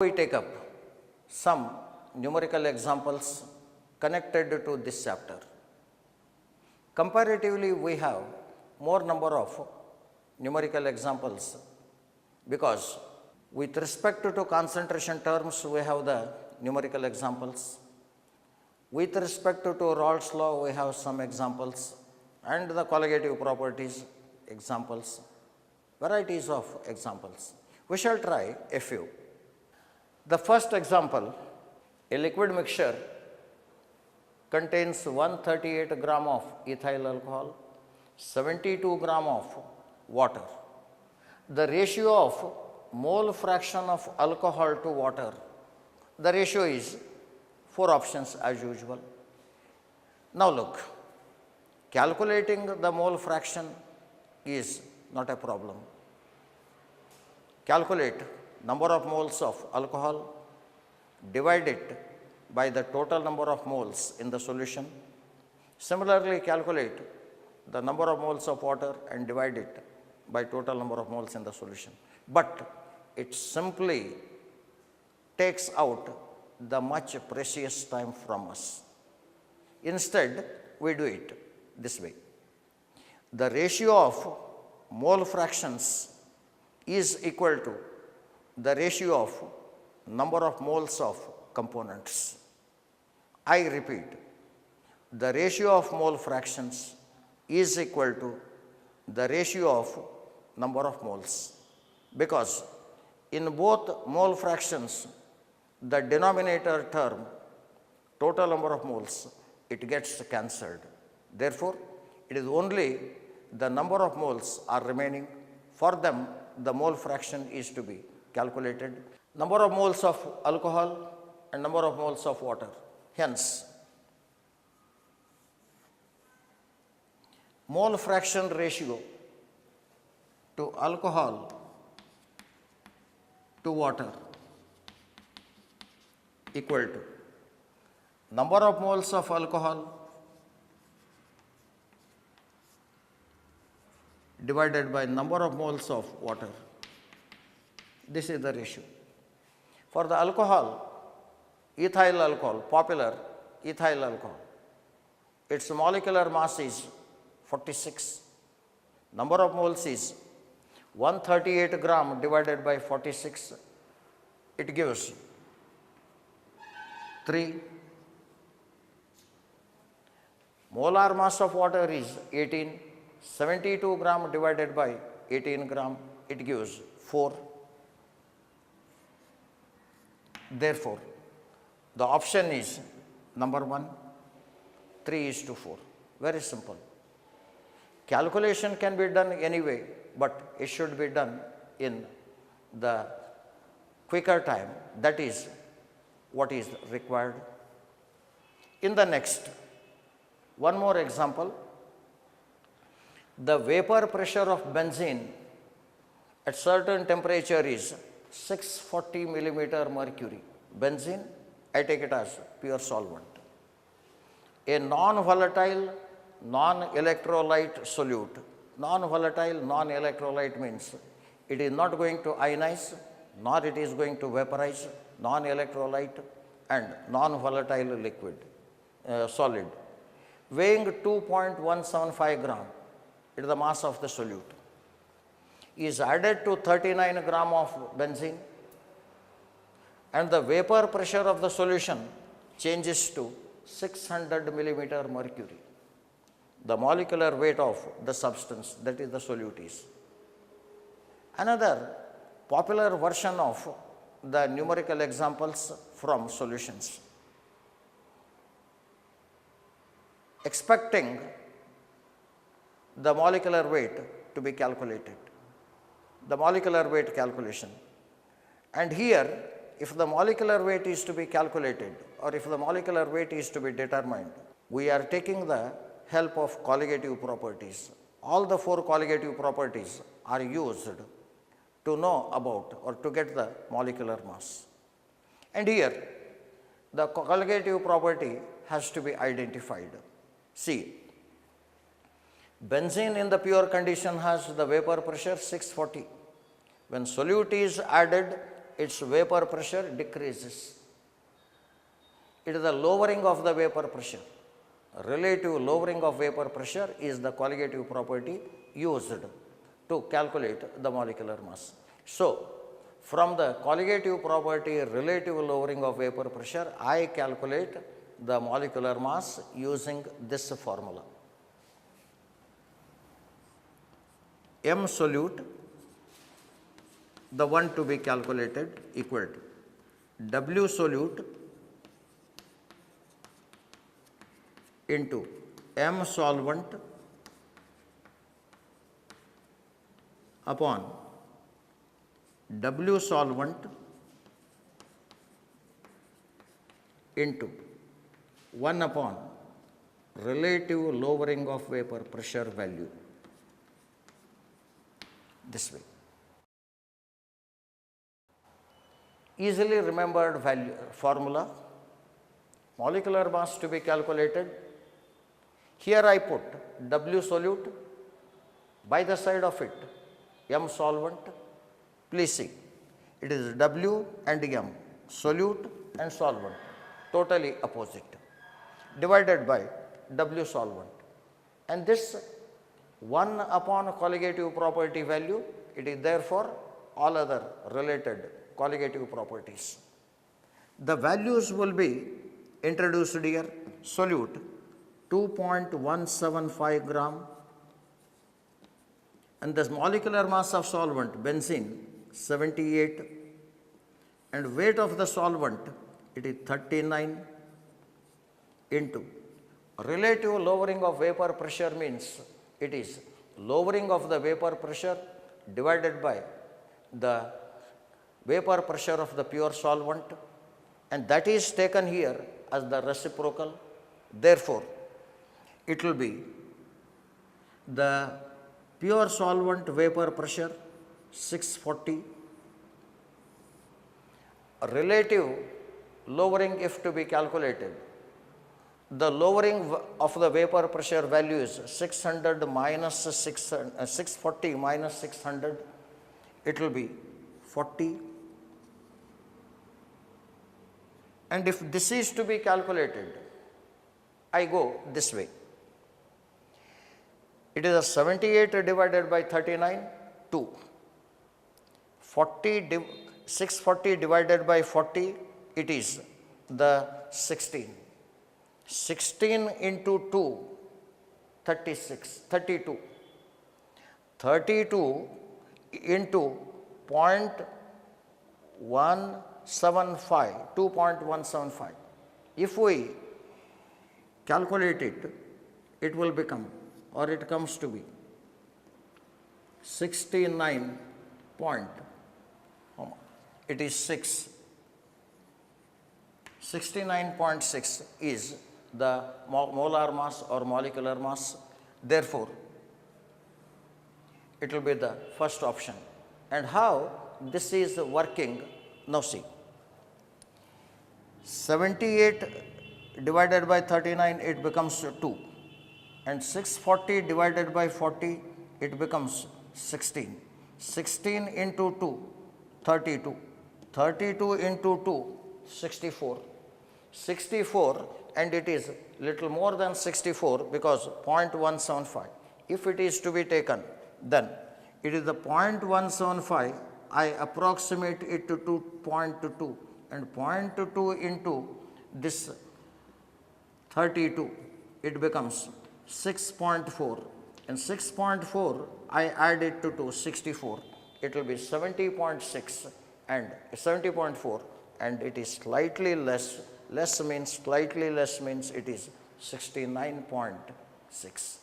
We take up some numerical examples connected to this chapter. Comparatively, we have more number of numerical examples because with respect to concentration terms, we have the numerical examples. With respect to Raoult's law, we have some examples, and the colligative properties examples, varieties of examples. We shall try a few. The first example, a liquid mixture contains 138 gram of ethyl alcohol, 72 gram of water. The ratio of mole fraction of alcohol to water, the ratio is 4 options as usual. Now look, calculating the mole fraction is not a problem. Calculate number of moles of alcohol, divide it by the total number of moles in the solution. Similarly, calculate the number of moles of water and divide it by total number of moles in the solution. But it simply takes out the much precious time from us. Instead, we do it this way. The ratio of mole fractions is equal to the ratio of number of moles of components. I repeat, the ratio of mole fractions is equal to the ratio of number of moles, because in both mole fractions, the denominator term, total number of moles, it gets cancelled. Therefore, it is only the number of moles are remaining. For them, the mole fraction is to be calculated. Number of moles of alcohol and number of moles of water. Hence, mole fraction ratio to alcohol to water equal to number of moles of alcohol divided by number of moles of water. This is the ratio. For the alcohol, ethyl alcohol, popular ethyl alcohol, its molecular mass is 46. Number of moles is 138 gram divided by 46. It gives 3. Molar mass of water is 18. 72 gram divided by 18 gram, it gives 4. Therefore, the option is number 1, 3:4. Very simple. Calculation can be done anyway, but it should be done in the quicker time. That is what is required. In the next, one more example. The vapor pressure of benzene at certain temperature is 640 millimeter mercury. Benzene, I take it as pure solvent. A non-volatile, non-electrolyte solute. Non-volatile, non-electrolyte means it is not going to ionize, nor it is going to vaporize, non-electrolyte and non-volatile liquid, solid, weighing 2.175 gram. It is the mass of the solute, is added to 39 gram of benzene, and the vapor pressure of the solution changes to 600 millimeter mercury. The molecular weight of the substance, that is the solute, is. Another popular version of the numerical examples from solutions. Expecting the molecular weight to be calculated, the molecular weight calculation. And here, if the molecular weight is to be calculated or if the molecular weight is to be determined, we are taking the help of colligative properties. All the 4 colligative properties are used to know about or to get the molecular mass. And here, the colligative property has to be identified. See, benzene in the pure condition has the vapor pressure 640. When solute is added, its vapor pressure decreases. It is the lowering of the vapor pressure. Relative lowering of vapor pressure is the colligative property used to calculate the molecular mass. So, from the colligative property relative lowering of vapor pressure, I calculate the molecular mass using this formula. M solute, the one to be calculated, equal to W solute into M solvent upon W solvent into 1 upon relative lowering of vapor pressure value. This way. Easily remembered value formula, molecular mass to be calculated. Here I put W solute, by the side of it M solvent. Please see, it is W and M, solute and solvent, totally opposite, divided by W solvent. And this 1 upon colligative property value, it is therefore all other related colligative properties. The values will be introduced here. Solute 2.175 gram, and the molecular mass of solvent benzene 78, and weight of the solvent, it is 39, into relative lowering of vapor pressure means it is lowering of the vapor pressure divided by the vapor pressure of the pure solvent, and that is taken here as the reciprocal. Therefore, it will be the pure solvent vapor pressure 640, relative lowering if to be calculated, the lowering of the vapor pressure value is 600 minus 640 minus 600, it will be 40. And if this is to be calculated, I go this way. It is a 78 divided by 39, 2. 640 divided by 40, it is the 16. 16 into 2, 36, 32. 32 into 0.175, 2.175. If we calculate it, it will become, or it comes to be 69 point, it is 6. 69.6 is the molar mass or molecular mass. Therefore, it will be the first option. And how this is working? Now see, 78 divided by 39, it becomes 2, and 640 divided by 40, it becomes 16. 16 into 2, 32. 32 into 2, 64. 64, and it is little more than 64 because 0.175. If it is to be taken, then it is the 0.175, I approximate it to 0.2, and 0.2 into this 32, it becomes 6.4, and 6.4 I add it to 2, 64, it will be 70.6 and 70.4, and it is slightly less. Less means slightly less means it is 69.6.